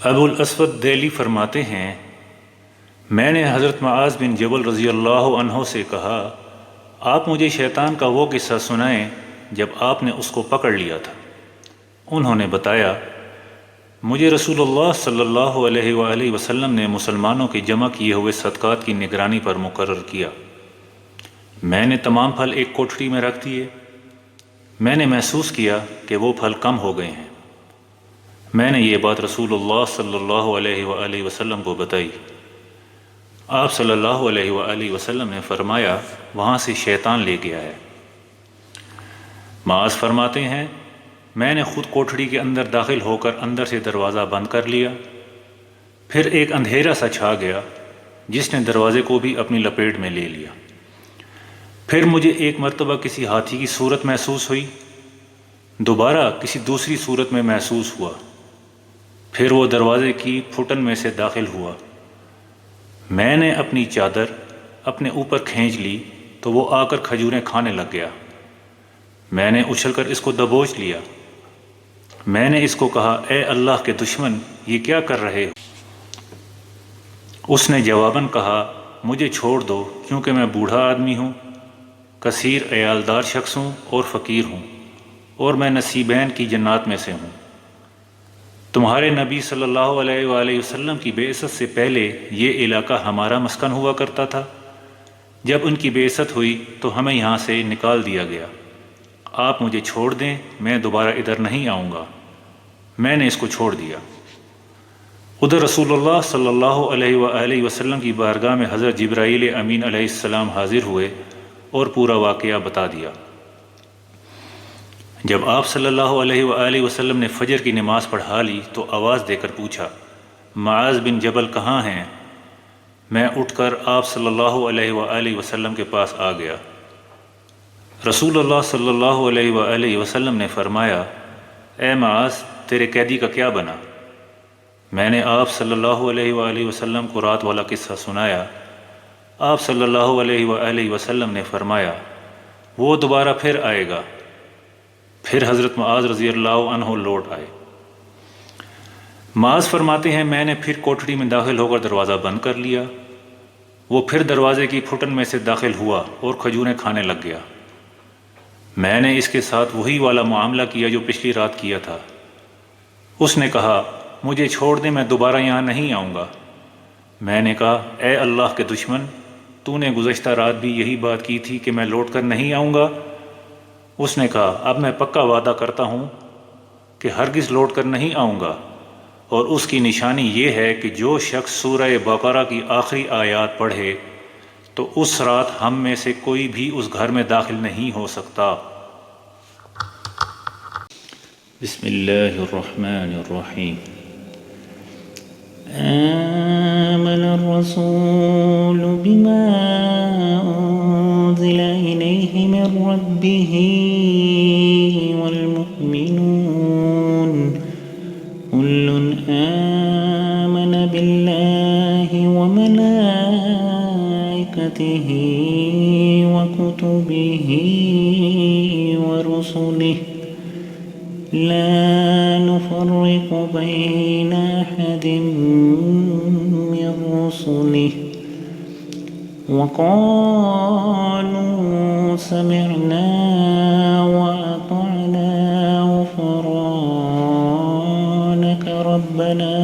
ابو الاسود دہلی فرماتے ہیں، میں نے حضرت معاذ بن جبل رضی اللہ عنہ سے کہا، آپ مجھے شیطان کا وہ قصہ سنائیں جب آپ نے اس کو پکڑ لیا تھا۔ انہوں نے بتایا، مجھے رسول اللہ صلی اللہ علیہ وآلہ وسلم نے مسلمانوں کے جمع کیے ہوئے صدقات کی نگرانی پر مقرر کیا۔ میں نے تمام پھل ایک کوٹھڑی میں رکھ دیے۔ میں نے محسوس کیا کہ وہ پھل کم ہو گئے ہیں۔ میں نے یہ بات رسول اللہ صلی اللہ علیہ وآلہ وسلم کو بتائی۔ آپ صلی اللہ علیہ وآلہ وسلم نے فرمایا، وہاں سے شیطان لے گیا ہے۔ معاذ فرماتے ہیں، میں نے خود کوٹھڑی کے اندر داخل ہو کر اندر سے دروازہ بند کر لیا، پھر ایک اندھیرا سا چھا گیا جس نے دروازے کو بھی اپنی لپیٹ میں لے لیا۔ پھر مجھے ایک مرتبہ کسی ہاتھی کی صورت محسوس ہوئی، دوبارہ کسی دوسری صورت میں محسوس ہوا، پھر وہ دروازے کی پھٹن میں سے داخل ہوا۔ میں نے اپنی چادر اپنے اوپر کھینچ لی تو وہ آ کر کھجوریں کھانے لگ گیا۔ میں نے اچھل کر اس کو دبوچ لیا۔ میں نے اس کو کہا، اے اللہ کے دشمن، یہ کیا کر رہے ہو؟ اس نے جواباً کہا، مجھے چھوڑ دو کیونکہ میں بوڑھا آدمی ہوں، کثیر عیالدار شخص ہوں اور فقیر ہوں، اور میں نصیبین کی جنات میں سے ہوں۔ تمہارے نبی صلی اللہ علیہ وآلہ وسلم کی بعثت سے پہلے یہ علاقہ ہمارا مسکن ہوا کرتا تھا۔ جب ان کی بعثت ہوئی تو ہمیں یہاں سے نکال دیا گیا۔ آپ مجھے چھوڑ دیں، میں دوبارہ ادھر نہیں آؤں گا۔ میں نے اس کو چھوڑ دیا۔ ادھر رسول اللہ صلی اللہ علیہ وآلہ وسلم کی بارگاہ میں حضرت جبرائیل امین علیہ السلام حاضر ہوئے اور پورا واقعہ بتا دیا۔ جب آپ صلی اللہ علیہ وآلہ وسلم نے فجر کی نماز پڑھا لی تو آواز دے کر پوچھا، معاذ بن جبل کہاں ہیں؟ میں اٹھ کر آپ صلی اللہ علیہ وآلہ وسلم کے پاس آ گیا۔ رسول اللہ صلی اللہ علیہ وآلہ وسلم نے فرمایا، اے معاذ، تیرے قیدی کا کیا بنا؟ میں نے آپ صلی اللہ علیہ وآلہ وسلم کو رات والا قصہ سنایا۔ آپ صلی اللہ علیہ وآلہ وسلم نے فرمایا، وہ دوبارہ پھر آئے گا۔ پھر حضرت معاذ رضی اللہ عنہ لوٹ آئے۔ معاذ فرماتے ہیں، میں نے پھر کوٹھڑی میں داخل ہو کر دروازہ بند کر لیا۔ وہ پھر دروازے کی پھٹن میں سے داخل ہوا اور کھجوریں کھانے لگ گیا۔ میں نے اس کے ساتھ وہی والا معاملہ کیا جو پچھلی رات کیا تھا۔ اس نے کہا، مجھے چھوڑ دیں، میں دوبارہ یہاں نہیں آؤں گا۔ میں نے کہا، اے اللہ کے دشمن، تو نے گزشتہ رات بھی یہی بات کی تھی کہ میں لوٹ کر نہیں آؤں گا۔ اس نے کہا، اب میں پکا وعدہ کرتا ہوں کہ ہرگز لوٹ کر نہیں آؤں گا، اور اس کی نشانی یہ ہے کہ جو شخص سورہ بقرہ کی آخری آیات پڑھے تو اس رات ہم میں سے کوئی بھی اس گھر میں داخل نہیں ہو سکتا۔ بسم اللہ الرحمن الرحیم۔ آمن الرسول بما أنزل إليه من ربه والمؤمنون كل آمن بالله وملائكته وكتبه ورسله لا نفرق بين أحد من رسله وقالوا سمعنا وأطعنا غفرانك ربنا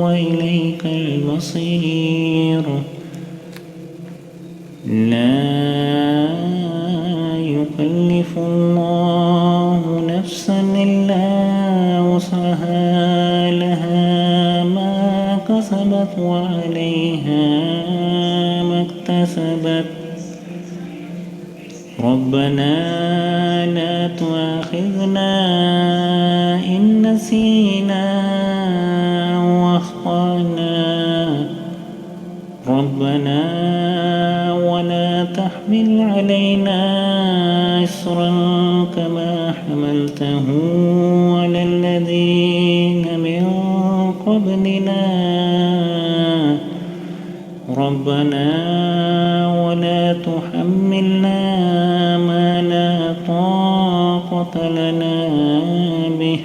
وإليك المصير لا يكلف الله نفسا إلا وسعها لها ما كسبت وعليها ما اكتسبت ربنا لا تؤاخذنا إن نسينا وأخطأنا ربنا ولا تحمل علينا إصرا كما حملته على الذين من قبلنا ربنا ولا تحملنا ما لا طاقة لنا به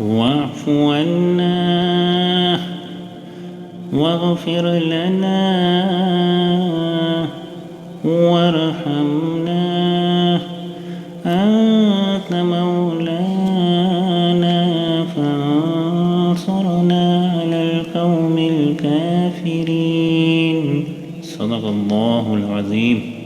واعف عنا واغفر لنا وارحمنا أنت مولانا فانصرنا على القوم الكافرين. صدق الله العظيم.